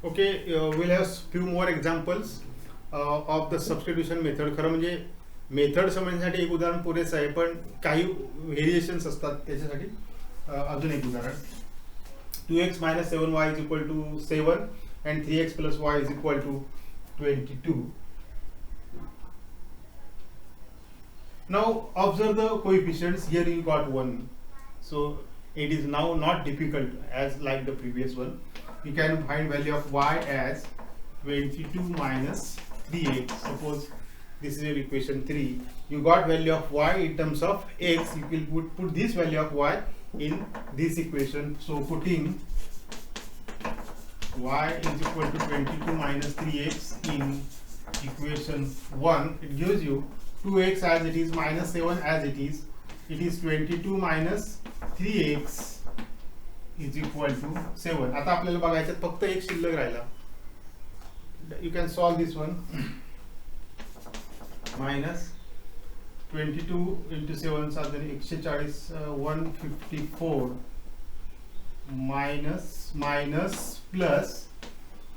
Okay, we'll have few more examples of the substitution method. खरं म्हणजे method समजण्यासाठी एक उदाहरण पुरेसं आहे, पण काही व्हेरिएशन्स असतात त्याच्यासाठी अजून एक उदाहरण. 2x minus 7y is equal to 7 and 3x plus y is equal to 22. Now observe the coefficients. Here you got 1, so it is now not difficult as like the previous one. You can find value of y as 22 minus 3x. Suppose this is your equation 3. You got value of y in terms of x. You will put this value of y in this equation. So putting y is equal to 22 minus 3x in equation 1, it gives you 2x as it is minus 7 as it is. It is 22 minus 3x is equal to 7. आता आपल्याला बघायचं फक्त एक शिल्लक राहिला. You can solve this one. Minus 22 into 7 साधारण 140 154 minus plus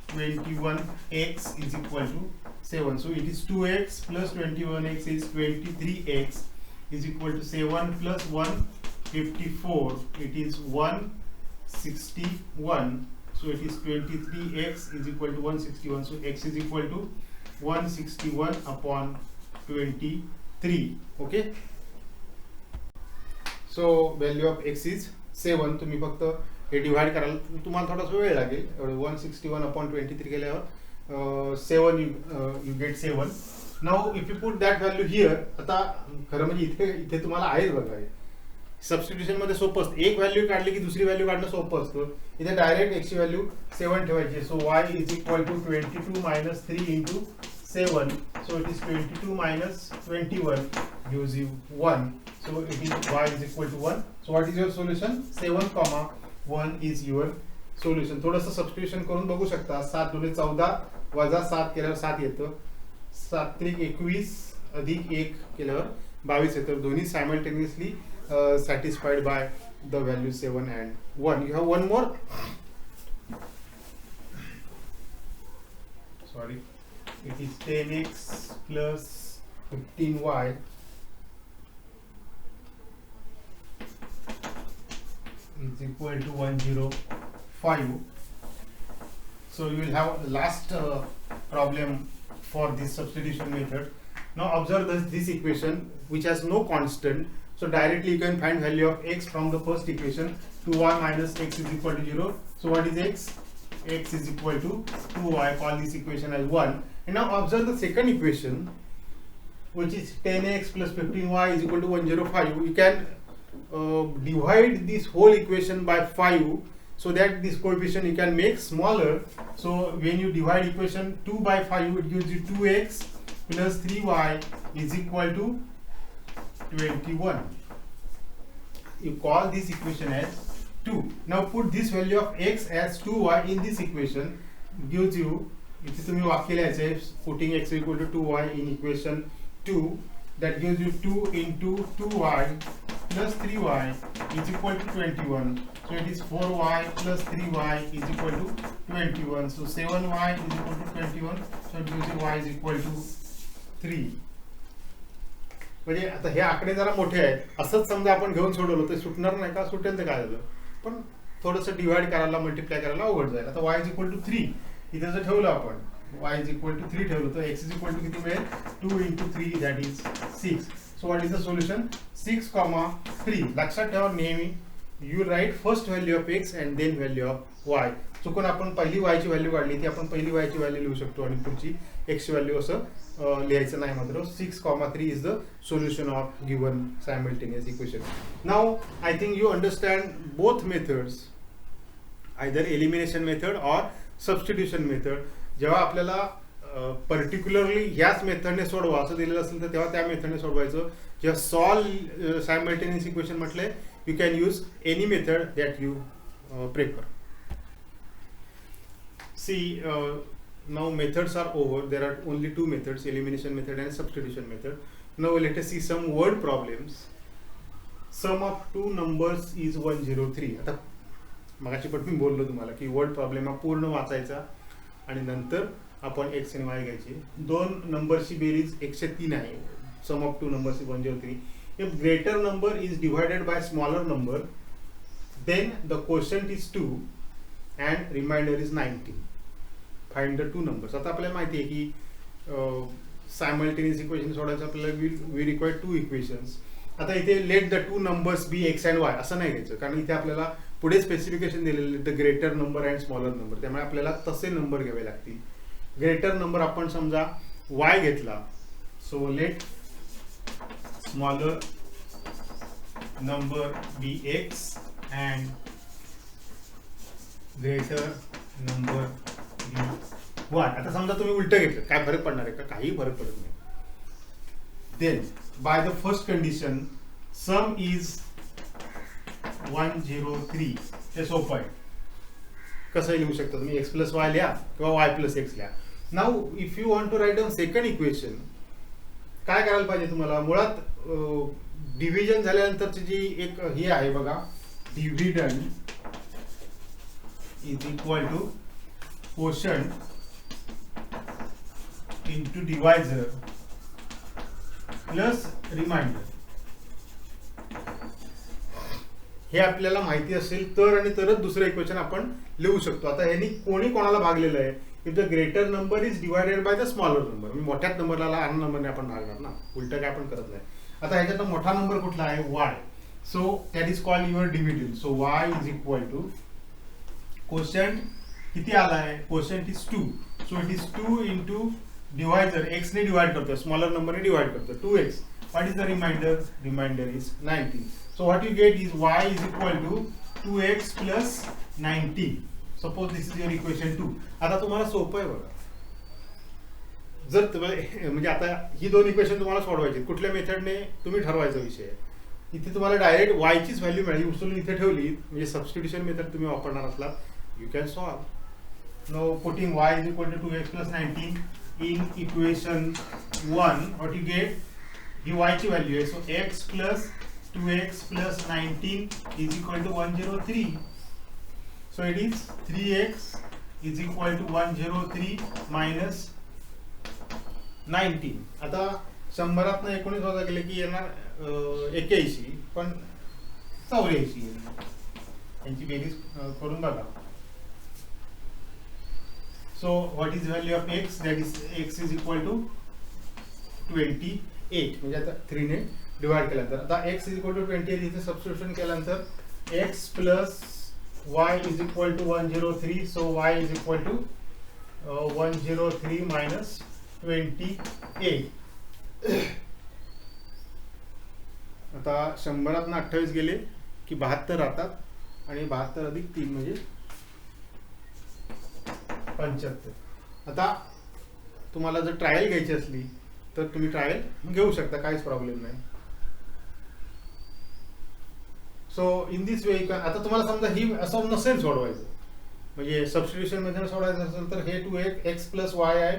21x is equal to 7. So it is 2x plus 21x is 23x is equal to 7 plus 154. It is 161. So it is 23x is equal to 161. So x is equal to 161 upon 23. Okay. So value of x is 7. तुम्ही फक्त हे divide करायला तुम्हाला थोडासा वेळ लागेल. 161 upon 23 केल्यावर 7 you get 7. Now if you put that value here, आता खरं म्हणजे इथे तुम्हाला आहेच बघा. सबस्टिट्यूशन मध्ये सोपं असतं. एक व्हॅल्यू काढली की दुसरी व्हॅल्यू काढणं सोपं असतं. इथे डायरेक्ट x ची व्हॅल्यू 7 ठेवायची. So y is equal to 22 minus 3 into 7. So it is 22 minus 21 gives you 1. So it is y is equal to 1. So what is your solution? 7, 1 is your solution. थोडंसं substitution करून बघू शकता. 7 दुने 14 वजा 7 केल्यावर 7 येतं. 7 त्रिक 21 अधिक 1 केल्यावर 22 येतं. दोन्ही simultaneously satisfied by the value 7 and 1. You have one more. Sorry. It is 10x plus 15y is equal to 105. So you will have last problem for this substitution method. Now observe this equation which has no constant. So directly you can find value of x from the first equation. 2y minus x is equal to 0. So what is x? X is equal to 2y. Call this equation as 1. And now observe the second equation, which is 10x plus 15y is equal to 105. You can divide this whole equation by 5 so that this coefficient you can make smaller. So when you divide equation 2 by 5, it gives you 2x plus 3y is equal to 21. You call this equation as 2. Now put this value of x as 2y in this equation. Gives you, इथे तुम्ही वाक्य लिहायचे, putting x equal to 2y in equation 2, that gives you 2 into 2y plus 3y is equal to 21. So it is 4y plus 3y is equal to 21. So 7y is equal to 21. So it gives you y is equal to 3. म्हणजे आता हे आकडे जरा मोठे आहेत. असंच समजा आपण घेऊन सोडवलं तर सुटणार नाही का? सुटेल तर काय झालं, पण थोडंसं डिवाइड करायला मल्टिप्लाय करायला अवघड जाईल. आता y इज इक्वल टू 3 इथे जर ठेवलं आपण, y इज इक्वल टू 3 ठेवलं तर x इज इक्वल टू किती मिळेल? 2 into 3 that is 6. So what is the solution? 6, 3. लक्षात ठेवा नेहमी you write first value of x and then value of y. चुकून आपण पहिली y ची व्हॅल्यू काढली ती आपण पहिली y ची व्हॅल्यू लिहू शकतो आणि पुढची x ची व्हॅल्यू असं लिहायचं नाही. मात्र 6, 3 is the solution of given simultaneous equation. Now I think you understand both methods, either elimination method or substitution method. जेव्हा आपल्याला पर्टिक्युलरली ह्याच मेथडने सोडवा असं दिलेलं असेल तर तेव्हा त्या मेथडने सोडवायचं. जेव्हा सॉल्व सायमल्टेनियस इक्वेशन म्हटले, you can use any method that you prefer. See, now methods are over. There are only two methods, elimination method and substitution method. Now let us see some word problems. Sum of two numbers is 103. आता मगाशी पण मी बोललो तुम्हाला की word problem हा पूर्ण वाचायचा आणि नंतर आपण x आणि y घ्यायचे. दोन नंबरची बेरीज 103 आहे. Sum of two numbers is 103. If greater number is divided by smaller number then the quotient is 2 and remainder is 19. Find the two numbers. आता आपल्याला माहिती आहे की सायमल्टेनियस इक्वेशन सोडवायचं आपल्याला we require two equations. आता इथे let the two numbers be x and y असं नाही घ्यायचं, कारण इथे आपल्याला पुढे स्पेसिफिकेशन दिलेले the greater number and smaller number, त्यामुळे आपल्याला तसे नंबर घ्यावे लागतील. ग्रेटर नंबर आपण समजा वाय घेतला, so let smaller number be x and greater number b1. आता समजा तुम्ही उलट घेतलं, काय फरक पडणार आहे का? काही फरक पडत नाही. Then by the first condition sum is 103. हे सोपं आहे. कसं लिहू शकता तुम्ही? x plus y लिहा किंवा y plus x लिहा. Now if you want to write down second equation, काय करायला पाहिजे तुम्हाला? मुळात डिव्हिजन झाल्यानंतरची जी एक ही आहे बघा, dividend is equal to quotient into divisor plus remainder. हे आपल्याला माहिती असेल तर आणि तरच दुसरं इक्वेशन आपण लिहू शकतो. आता ह्यानी कोणी कोणाला भागलेलं आहे? If the greater number is divided by the smaller number, म्हणजे मोठ्याच नंबरला लहान नंबरने आपण भागणार ना, उलट काय आपण करत नाही. आता ह्याच्यात मोठा नंबर कुठला आहे? y. So that is called your dividend. So y is equal to quotient किती आला आहे? Quotient is 2. So it is 2 into divisor, x ने divide करतो, smaller number ने divide करतो, 2x. What is the remainder? Remainder is 19. So what you get is y is equal to 2x plus 19. Suppose this is your equation 2. आता तुम्हाला सोपं आहे बघा. जर तुम्हाला म्हणजे आता ही दोन इक्वेशन तुम्हाला सोडवायची, कुठल्या मेथडने तुम्ही ठरवायचा विषय. इथे तुम्हाला डायरेक्ट y चीच व्हॅल्यू मिळाली, उचलून इथे ठेवली, म्हणजे सबस्टिट्यूशन मेथड तुम्ही वापरणार असला, you can solve. Know putting y is equal to 2x plus 19 in equation 1, what you get, he y ची व्हॅल्यू आहे, so x plus 2x plus 19 is equal to 103. So it is 3x is equal to 103 minus 19. आता 100 19 वजा केले की येणार 81, पण 84 यांची बेरीज करून बघा. So what is value of x? That is x is equal to 28, म्हणजे आता 3 ने डिवाइड केल्यानंतर आता x इज इक्वल टू 28 इथे सबस्टिट्यूशन केल्यानंतर x plus y is equal to 103. So y is equal to 103 minus 28. आता 100 28 गेले की 72 राहतात आणि 72 अधिक 3 म्हणजे 75. आता तुम्हाला जर ट्रायल घ्यायची असली तर तुम्ही ट्रायल घेऊ शकता, काहीच प्रॉब्लेम नाही. सो इन दिस वे आता तुम्हाला समजा ही असं नसेल सोडवायचं, म्हणजे सबस्टिट्यूशन मध्ये सोडवायचं असेल तर हे 2x प्लस y आहे.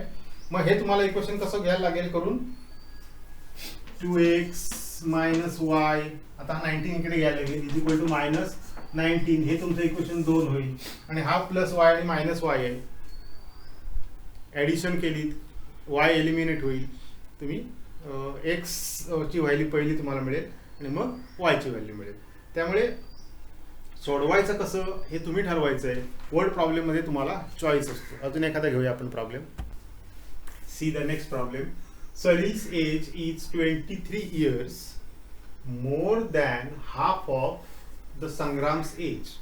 मग हे तुम्हाला इक्वेशन कसं घ्यायला लागेल करून? 2x मायनस y, आता 19 इकडे घ्यायला लागेल, इज इक्वल टू मायनस 19. हे तुमचं इक्वेशन 2 होईल. आणि हा प्लस y आणि मायनस y आहे, ॲडिशन केली y एलिमिनेट होईल. तुम्ही x ची व्हॅल्यू पहिली तुम्हाला मिळेल आणि मग y ची व्हॅल्यू मिळेल. त्यामुळे सोडवायचं कसं हे तुम्ही ठरवायचं आहे. वर्ड प्रॉब्लेम मध्ये तुम्हाला चॉईस असतो. अजून एखादा घेऊया आपण problem. See the next problem. Salil's age is 23 years, more than half of the Sangram's age.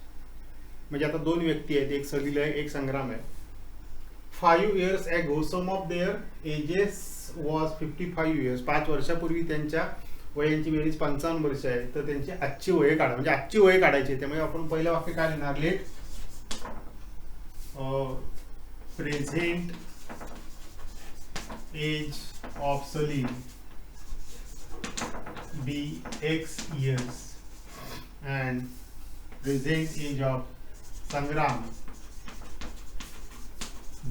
म्हणजे आता दोन व्यक्ती आहेत, एक सलील आहे, एक संग्राम आहे. 5 years ago, some of their ages was 55 years. 5 वर्षापूर्वी त्यांच्या वयांची बेरीज 55 वर्ष आहे, तर त्यांची आजची वय काढा, म्हणजे आजची वय काढायची. त्यामुळे आपण पहिलं वाक्य काय लिहिणार? Let present age of Salim be x years and present age of Sangram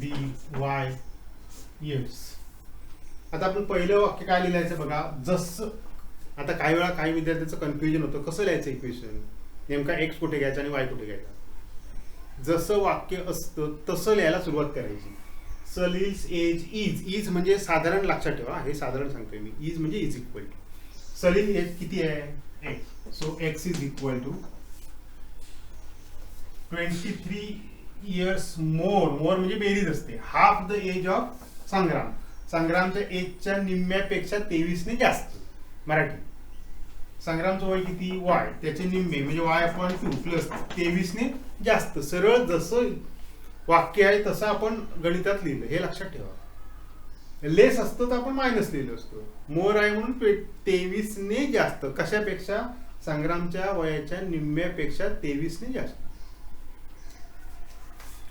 be y years. आता आपण पहिलं वाक्य काय लिहायचं बघा. जसं आता काही वेळा काही विद्यार्थ्यांचं कन्फ्युजन होतं, कसं लिहायचं इक्वेशन, नेमका x कुठे घ्यायचा आणि y कुठे घ्यायचा. जसं वाक्य असतं तसं लिहायला सुरुवात करायची. सलील्स एज इज म्हणजे साधारण लक्षात ठेवा, हे साधारण सांगतोय मी. इज म्हणजे is equal to Salil age किती आहे x. So x is equal to 23 years more म्हणजे बेरीज असते. Half the age of Sangram. संग्रामच्या एजच्या निम्म्यापेक्षा 23 ने जास्त. मराठी संग्रामचं वय किती वाय, त्याचे निम्मे म्हणजे y/2 प्लस 23 ने जास्त. सरळ जसं वाक्य आहे तसं आपण गणितात लिहिलं, हे लक्षात ठेवा. लेस असतं तर आपण मायनस लिहिलं असतं. मोर आहे म्हणून 23 ने जास्त. कशापेक्षा? संग्रामच्या वयाच्या निम्म्यापेक्षा 23 ने जास्त.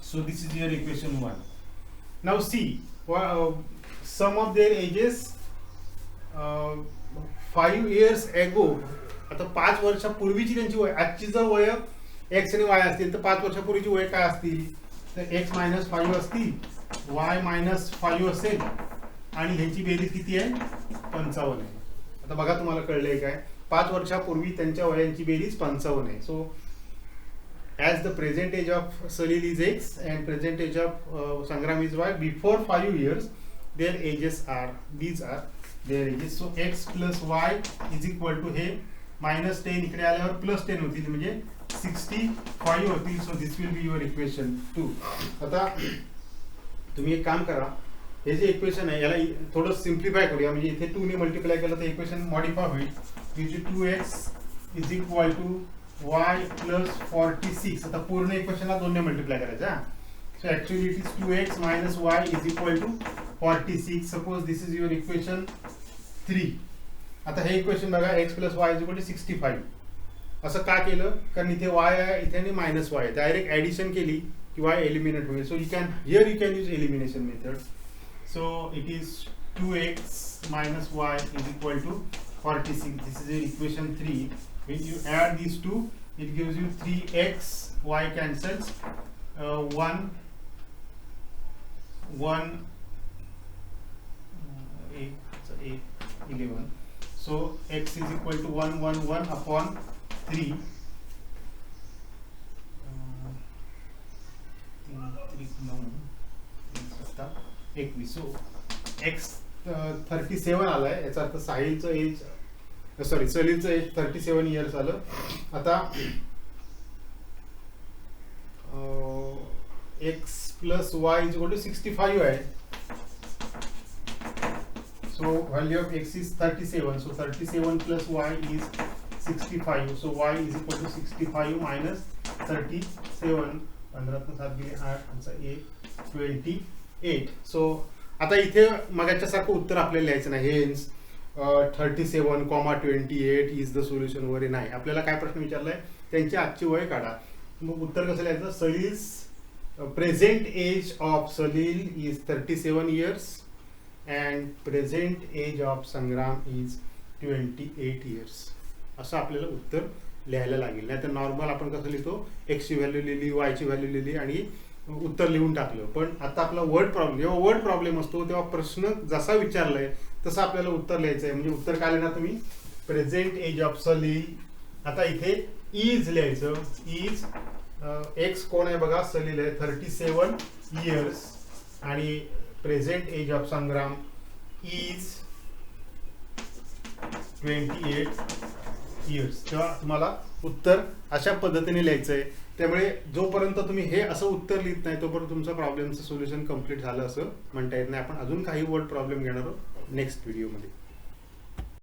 So this is your equation 1. Now see, sum of their ages 5 years ago. आता 5 वर्षापूर्वीची त्यांची वय, आजची जर वय x आणि y असतील तर 5 वर्षापूर्वीची वय काय असतील? तर x - 5 असतील, y - 5 असेल आणि ह्यांची बेरीज किती आहे? 55 आहे. आता बघा तुम्हाला कळलंय काय? 5 वर्षापूर्वी त्यांच्या वयांची बेरीज 55 आहे. So as the present age of Salil is x and present age of Sangram is y, before 5 years their ages are, these are their ages. So x plus y is equal to हे -10 इकडे आल्यावर +10 होतील म्हणजे 65 होतील. So this will be your equation 2. आता तुम्ही एक काम करा, हे जे इक्वेशन आहे याला थोडं सिम्प्लिफाय करूया. म्हणजे इथे 2 ने मल्टिप्लाय केलं तर इक्वेशन मॉडिफाय होईल. म्हणजे 2x is equal to y plus 46. आता पूर्ण इक्वेशनला 2 ने मल्टिप्लाय करायचं. So actually it is 2x minus y is equal to 46. Suppose this is your equation 3. आता हे इक्वेशन बघा, x plus y is equal to 65. असं का केलं? कारण इथे y आहे, इथे आणि मायनस y आहे. डायरेक्ट ऍडिशन केली की y एलिमिनेट होईल. So you can use elimination method. So it is 2x minus y is equal to 46. This is your equation 3. When you add these two, it gives you 3x, y cancels, 1, 11. So x is equal to 1 upon 3. 21. So x 37 आलाय. याचा अर्थ साहिलचं age, sorry सलीलचं age 37 years आलं. आता x plus y is equal to 65 आहे. So value of x is 37. So 37 plus y is 65. So y is equal to 65 minus 37. 15 7 गेले 8 28. So आता इथे मगाच्या सारखं उत्तर आपल्याला लिहायचं नाही. हेन्स 37,28 इज द सोल्युशन वगैरे नाही. आपल्याला काय प्रश्न विचारलाय? त्यांची आजची वय काढा. मग उत्तर कसं लिहायचं? Salil's present age of Salil is 37 years and present age of Sangram is 28 years. असं आपल्याला उत्तर लिहायला लागेल. नाही तर नॉर्मल आपण कसं लिहितो? एक्सची व्हॅल्यू लिहिली, वायची व्हॅल्यू लिहिली आणि उत्तर लिहून टाकलं. पण आता आपला वर्ड प्रॉब्लेम, जेव्हा वर्ड प्रॉब्लेम असतो तेव्हा प्रश्न जसा विचारलाय तसं आपल्याला उत्तर लिहायचं आहे. म्हणजे उत्तर काय लिहिणार तुम्ही? Present age of Salil. आता इथे इज लिहायचं. इज एक्स कोण आहे बघा? सलील आहे, 37 इयर्स. आणि present age of Sangram is 28 years. तेव्हा तुम्हाला उत्तर अशा पद्धतीने लिहायचं आहे. त्यामुळे जोपर्यंत तुम्ही हे असं उत्तर लिहित नाही तोपर्यंत तुमचं प्रॉब्लेमचं सोल्युशन कम्प्लीट झालं असं म्हणता येत नाही. आपण अजून काही वर्ड प्रॉब्लेम घेणार आहोत नेक्स्ट व्हिडिओमध्ये.